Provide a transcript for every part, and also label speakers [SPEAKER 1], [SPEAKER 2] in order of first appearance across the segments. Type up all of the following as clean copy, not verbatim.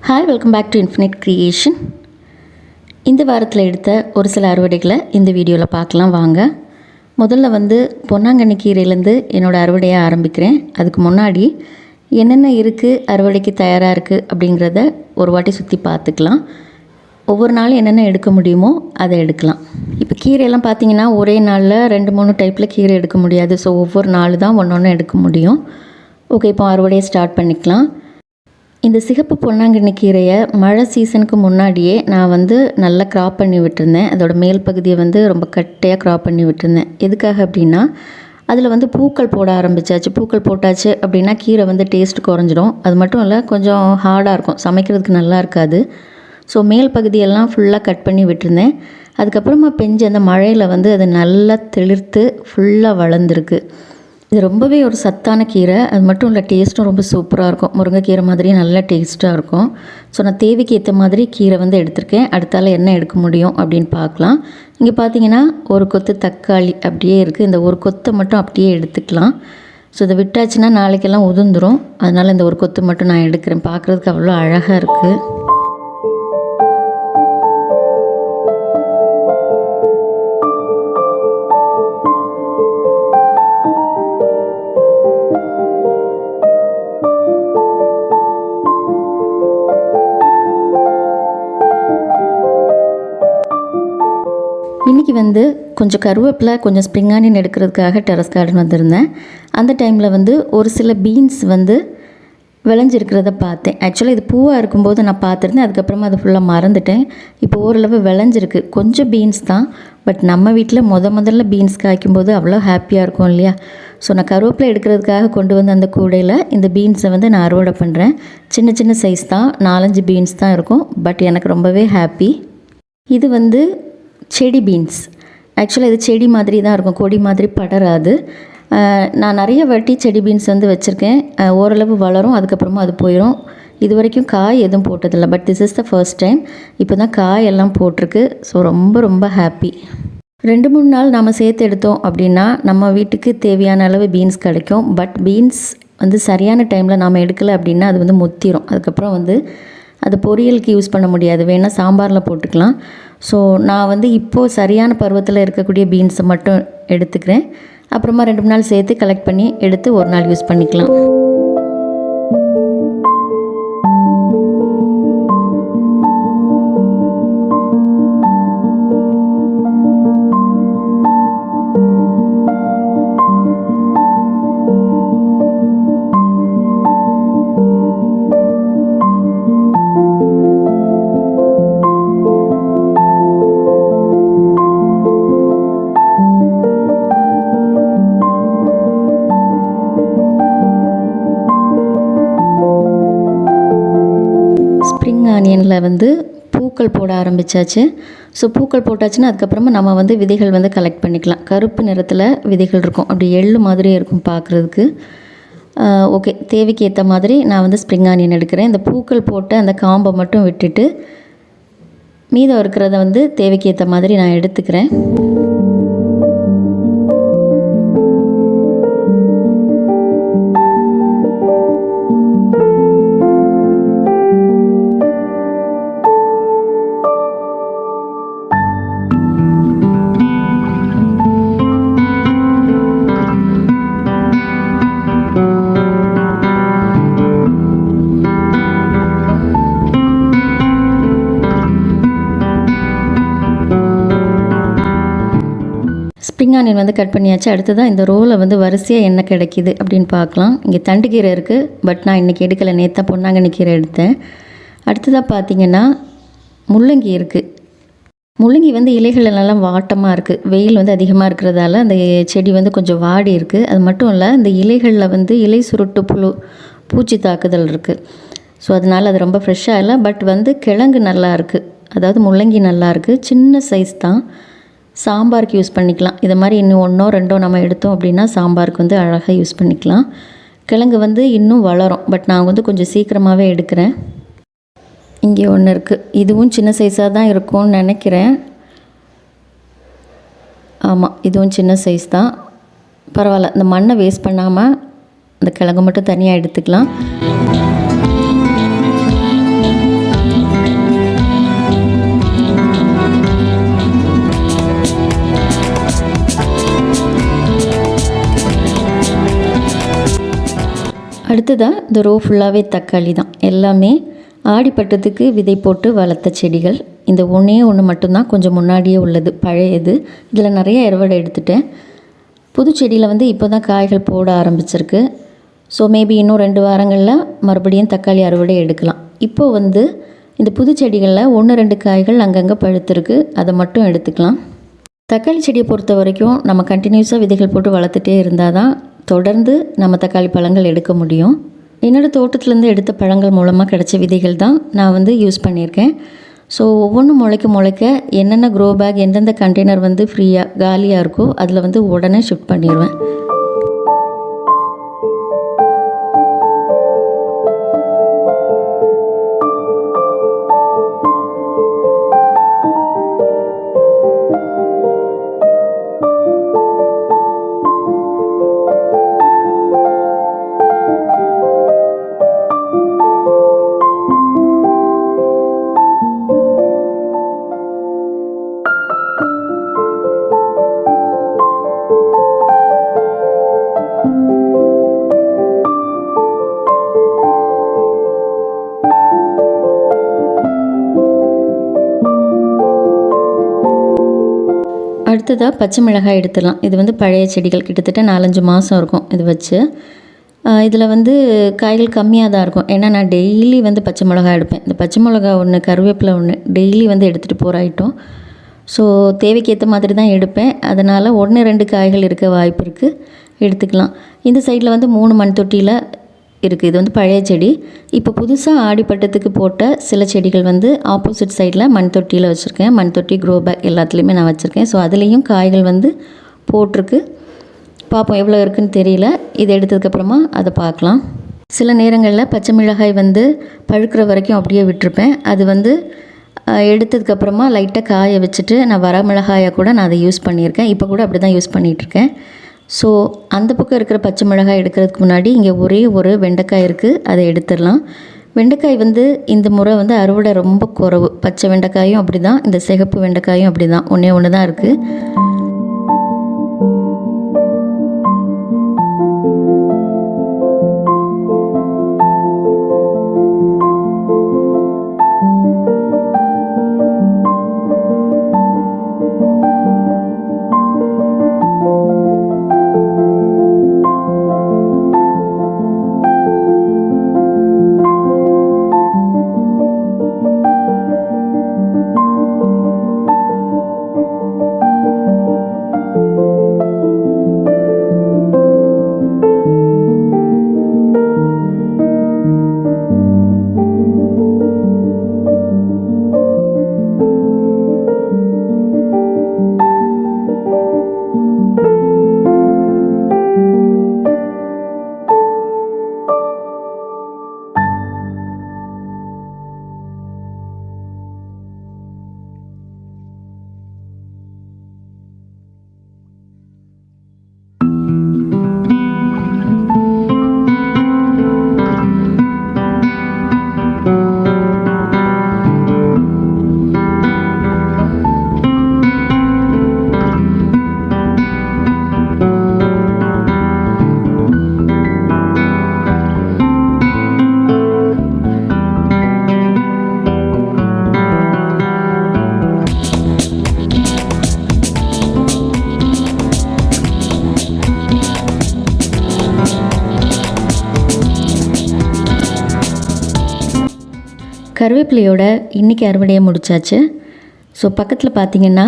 [SPEAKER 1] Hi, welcome back to infinite creation. இந்த வாரத்தில் எடுத்த ஒரு சில அறுவடைகளை இந்த வீடியோவில் பார்க்கலாம் வாங்க. முதல்ல பொன்னாங்கண்ணி கீரையிலேருந்து என்னோடய அறுவடையை ஆரம்பிக்கிறேன். அதுக்கு முன்னாடி என்னென்ன இருக்குது, அறுவடைக்கு தயாராக இருக்குது அப்படிங்கிறத ஒரு வாட்டி சுற்றி பார்த்துக்கலாம். ஒவ்வொரு நாளும் என்னென்ன எடுக்க முடியுமோ அதை எடுக்கலாம். இப்போ கீரையெல்லாம் பார்த்திங்கன்னா ஒரே நாளில் 2-3 டைப்பில் கீரை எடுக்க முடியாது. ஸோ ஒவ்வொரு நாள் தான் ஒன்று எடுக்க முடியும். ஓகே, இப்போ அறுவடையை ஸ்டார்ட் பண்ணிக்கலாம். இந்த சிகப்பு பொன்னாங்கண்ணி கீரையை மழை சீசனுக்கு முன்னாடியே நான் நல்லா க்ராப் பண்ணி விட்டுருந்தேன். அதோட மேல் பகுதியை ரொம்ப கட்டையாக க்ராப் பண்ணி விட்டுருந்தேன். எதுக்காக அப்படின்னா அதில் பூக்கள் போட ஆரம்பித்தாச்சு. பூக்கள் போட்டாச்சு அப்படின்னா கீரை டேஸ்ட் குறைஞ்சிடும். அது மட்டும் இல்லை, கொஞ்சம் ஹார்டாக இருக்கும், சமைக்கிறதுக்கு நல்லா இருக்காது. ஸோ மேல் பகுதியெல்லாம் ஃபுல்லாக கட் பண்ணி விட்டுருந்தேன். அதுக்கப்புறமா பெஞ்ச அந்த மழையில் அது நல்லா தெளிர்த்து ஃபுல்லாக வளர்ந்துருக்கு. இது ரொம்பவே ஒரு சத்தான கீரை. அது மட்டும் இல்லை, டேஸ்ட்டும் ரொம்ப சூப்பராக இருக்கும். முருங்கைக்கீரை மாதிரியே நல்லா டேஸ்ட்டாக இருக்கும். ஸோ நான் தேவைக்கு ஏற்ற மாதிரி கீரை எடுத்திருக்கேன். அடுத்தால என்ன எடுக்க முடியும் அப்படின்னு பார்க்கலாம். இங்கே பார்த்தீங்கன்னா ஒரு கொத்து தக்காளி அப்படியே இருக்குது. இந்த ஒரு கொத்தை மட்டும் அப்படியே எடுத்துக்கலாம். ஸோ இதை விட்டாச்சுன்னா நாளைக்கெல்லாம் உதிர்ந்துடும். அதனால் இந்த ஒரு கொத்து மட்டும் நான் எடுக்கிறேன். பார்க்குறதுக்கு அவ்வளோ அழகாக இருக்குது. இன்றைக்கி கொஞ்சம் கருவேப்பிலை, கொஞ்சம் ஸ்ப்ரிங் ஆனியன் எடுக்கிறதுக்காக டெரஸ் கார்டன் வந்திருந்தேன். அந்த டைமில் ஒரு சில பீன்ஸ் விளைஞ்சிருக்கிறத பார்த்தேன். ஆக்சுவலாக இது பூவாக இருக்கும்போது நான் பார்த்துருந்தேன். அதுக்கப்புறமா அது ஃபுல்லாக மறந்துட்டேன். இப்போ ஓரளவு விளைஞ்சிருக்கு. கொஞ்சம் பீன்ஸ் தான், பட் நம்ம வீட்டில் முதல்ல பீன்ஸ் காய்க்கும்போது அவ்வளோ ஹாப்பியாக இருக்கும் இல்லையா? ஸோ நான் கருவேப்பிலை எடுக்கிறதுக்காக கொண்டு வந்த அந்த கூடையில் இந்த பீன்ஸை நான் அறுவடை பண்ணுறேன். சின்ன சின்ன சைஸ் தான், 4-5 பீன்ஸ் தான் இருக்கும். பட் எனக்கு ரொம்பவே ஹாப்பி. இது செடி பீன்ஸ். ஆக்சுவலாக இது செடி மாதிரி தான் இருக்கும், கொடி மாதிரி படராது. நான் நிறைய வாட்டி செடி பீன்ஸ் வச்சுருக்கேன். ஓரளவு வளரும், அதுக்கப்புறமா அது போயிடும். இது வரைக்கும் காய் எதுவும் போட்டதில்லை. But this is the first time. இப்போ தான் காய் எல்லாம் போட்டிருக்கு. ஸோ ரொம்ப ஹாப்பி. 2-3 நாள் நம்ம சேர்த்து எடுத்தோம் அப்படின்னா நம்ம வீட்டுக்கு தேவையான அளவு பீன்ஸ் கிடைக்கும். பட் பீன்ஸ் சரியான டைமில் நாம் எடுக்கலை அப்படின்னா அது முத்திரும். அதுக்கப்புறம் அது பொரியலுக்கு யூஸ் பண்ண முடியாது. வேணால் சாம்பாரில் போட்டுக்கலாம். ஸோ நான் இப்போது சரியான பருவத்தில் இருக்கக்கூடிய பீன்ஸை மட்டும் எடுத்துக்கிறேன். அப்புறமா 2-3 நாள் சேர்த்து கலெக்ட் பண்ணி எடுத்து ஒரு நாள் யூஸ் பண்ணிக்கலாம். ஸ்ப்ரிங் ஆனியனில் பூக்கள் போட ஆரம்பித்தாச்சு. ஸோ பூக்கள் போட்டாச்சுன்னா அதுக்கப்புறமா நம்ம விதைகள் கலெக்ட் பண்ணிக்கலாம். கருப்பு நிறத்தில் விதைகள் இருக்கும், அப்படி எள்ளு மாதிரியே இருக்கும் பார்க்குறதுக்கு. ஓகே, தேவைக்கு ஏற்ற மாதிரி நான் ஸ்ப்ரிங் ஆனியன் எடுக்கிறேன். இந்த பூக்கள் போட்டு அந்த காம்பை மட்டும் விட்டுட்டு மீதம் இருக்கிறத தேவைக்கு ஏற்ற மாதிரி நான் எடுத்துக்கிறேன். ஸ்ப்ரிங் ஆனியன் கட் பண்ணியாச்சு. அடுத்ததான் இந்த ரோவில் வரிசையாக என்ன கிடைக்கிது அப்படின்னு பார்க்கலாம். இங்கே தண்டு கீரை இருக்குது, பட் நான் இன்றைக்கி எடுக்கலை. நேற்று பொன்னாங்கண்ணி கீரை எடுத்தேன். அடுத்ததாக பார்த்திங்கன்னா முள்ளங்கி இருக்குது. முள்ளங்கி இலைகள் எல்லாம் வாட்டமாக இருக்குது. வெயில் அதிகமாக இருக்கிறதால அந்த செடி கொஞ்சம் வாடி இருக்குது. அது மட்டும் இல்லை, இந்த இலைகளில் இலை சுருட்டு பூச்சி தாக்குதல் இருக்குது. ஸோ அதனால் அது ரொம்ப ஃப்ரெஷ்ஷாக இல்லை. பட் கிழங்கு நல்லா இருக்குது. அதாவது முள்ளங்கி நல்லா இருக்குது. சின்ன சைஸ் தான். சாம்பாருக்கு யூஸ் பண்ணிக்கலாம். இது மாதிரி இன்னும் 1-2 நம்ம எடுத்தோம் அப்படின்னா சாம்பாருக்கு அழகாக யூஸ் பண்ணிக்கலாம். கிழங்கு இன்னும் வளரும். பட் நான் கொஞ்சம் சீக்கிரமாகவே எடுக்கிறேன். இங்கே ஒன்று இருக்குது. இதுவும் சின்ன சைஸாக தான் இருக்கும்னு நினைக்கிறேன். ஆமாம், இதுவும் சின்ன சைஸ் தான். பரவாயில்ல, இந்த மண்ணை வேஸ்ட் பண்ணாமல் அந்த கிழங்கு மட்டும் தனியாக எடுத்துக்கலாம். அடுத்ததாக இந்த ரோ ஃபுல்லாகவே தக்காளி தான். எல்லாமே ஆடிப்பட்டத்துக்கு விதை போட்டு வளர்த்த செடிகள். இந்த ஒன்றே ஒன்று மட்டும்தான் கொஞ்சம் முன்னாடியே உள்ளது, பழையது. இதில் நிறைய அறுவடை எடுத்துட்டேன். புது செடியில் வந்து இப்போ தான் காய்கள் போட ஆரம்பிச்சிருக்கு. ஸோ மேபி இன்னும் 2 வாரங்களில் மறுபடியும் தக்காளி அறுவடை எடுக்கலாம். இப்போது வந்து இந்த புது செடிகளில் 1-2 காய்கள் அங்கங்கே பழுத்திருக்கு, அதை மட்டும் எடுத்துக்கலாம். தக்காளி செடியை பொறுத்த வரைக்கும் நம்ம கண்டினியூஸாக விதைகள் போட்டு வளர்த்துட்டே இருந்தால் தான் தொடர்ந்து நம்ம தக்காளி பழங்கள் எடுக்க முடியும். என்னோடய தோட்டத்துலேருந்து எடுத்த பழங்கள் மூலமாக கிடைச்ச விதைகள் தான் நான் வந்து யூஸ் பண்ணியிருக்கேன். ஸோ ஒவ்வொன்றும் முளைக்க என்னென்ன க்ரோ பேக், எந்தெந்த கண்டெய்னர் வந்து ஃப்ரீயாக காலியாக இருக்கோ அதில் வந்து உடனே ஷிஃப்ட் பண்ணிடுவேன். அடுத்ததாக பச்சை மிளகாய் எடுத்துடலாம். இது வந்து பழைய செடிகள், கிட்டத்தட்ட 4-5 மாதம் இருக்கும் இது வச்சு. இதில் வந்து காய்கள் கம்மியாக தான் இருக்கும். ஏன்னா நான் டெய்லி வந்து பச்சை மிளகாய் எடுப்பேன். இந்த பச்சை மிளகா ஒன்று, கருவேப்பிலை ஒன்று டெய்லி வந்து எடுத்துகிட்டு போகிற ஐட்டம். ஸோ தேவைக்கு ஏற்ற மாதிரி தான் எடுப்பேன். அதனால் 1-2 காய்கள் இருக்க வாய்ப்பு இருக்குது, எடுத்துக்கலாம். இந்த சைடில் வந்து 3 மண் தொட்டியில் இருக்குது. இது வந்து பழைய செடி. இப்போ புதுசாக ஆடிப்பட்டத்துக்கு போட்ட சில செடிகள் வந்து ஆப்போசிட் சைடில் மண் தொட்டியில் வச்சுருக்கேன். மண் தொட்டி, க்ரோ பேக் எல்லாத்துலேயுமே நான் வச்சுருக்கேன். ஸோ அதுலேயும் காய்கள் வந்து போட்டிருக்கு. பார்ப்போம் எவ்வளோ இருக்குதுன்னு தெரியல. இது எடுத்ததுக்கப்புறமா அதை பார்க்கலாம். சில நேரங்களில் பச்சை மிளகாய் வந்து பழுக்கிற வரைக்கும் அப்படியே விட்டுருப்பேன். அது வந்து எடுத்ததுக்கப்புறமா லைட்டாக காய வச்சுட்டு நான் வர மிளகாயை கூட நான் அதை யூஸ் பண்ணியிருக்கேன். இப்போ கூட அப்படி தான் யூஸ் பண்ணிகிட்ருக்கேன். ஸோ அந்த பக்கம் இருக்கிற பச்சை மிளகாய் எடுக்கிறதுக்கு முன்னாடி இங்கே ஒரே ஒரு வெண்டைக்காய் இருக்குது, அதை எடுத்துடலாம். வெண்டைக்காய் வந்து இந்த முறை வந்து அறுவடை ரொம்ப குறைவு. பச்சை வெண்டைக்காயும் அப்படி தான், இந்த சிகப்பு வெண்டைக்காயும் அப்படி தான், ஒன்று தான் இருக்குது. கருவேப்பிலையோட இன்றைக்கி அறுவடையை முடித்தாச்சு. ஸோ பக்கத்தில் பார்த்திங்கன்னா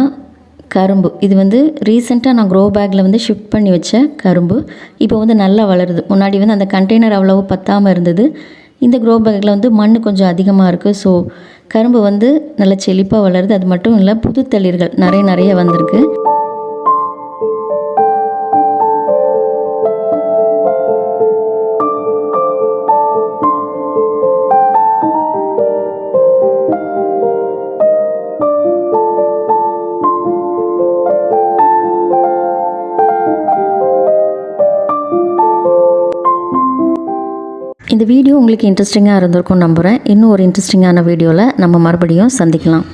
[SPEAKER 1] கரும்பு, இது வந்து ரீசெண்டாக நான் க்ரோ பேக்கில் வந்து ஷிஃப்ட் பண்ணி வச்ச கரும்பு. இப்போ வந்து நல்லா வளருது. முன்னாடி வந்து அந்த கண்டெய்னர் அவ்வளவு பத்தாமல் இருந்தது. இந்த க்ரோ பேக்கில் வந்து மண் கொஞ்சம் அதிகமாக இருக்குது. ஸோ கரும்பு வந்து நல்லா செழிப்பாக வளருது. அது மட்டும் இல்லை, புது தளிர்கள் நிறைய வந்திருக்கு. இந்த வீடியோ உங்களுக்கு இன்ட்ரெஸ்டிங்காக இருந்திருக்கும்னு நம்புகிறேன். இன்னும் ஒரு இன்ட்ரெஸ்டிங்கான வீடியோவில் நம்ம மறுபடியும் சந்திக்கலாம்.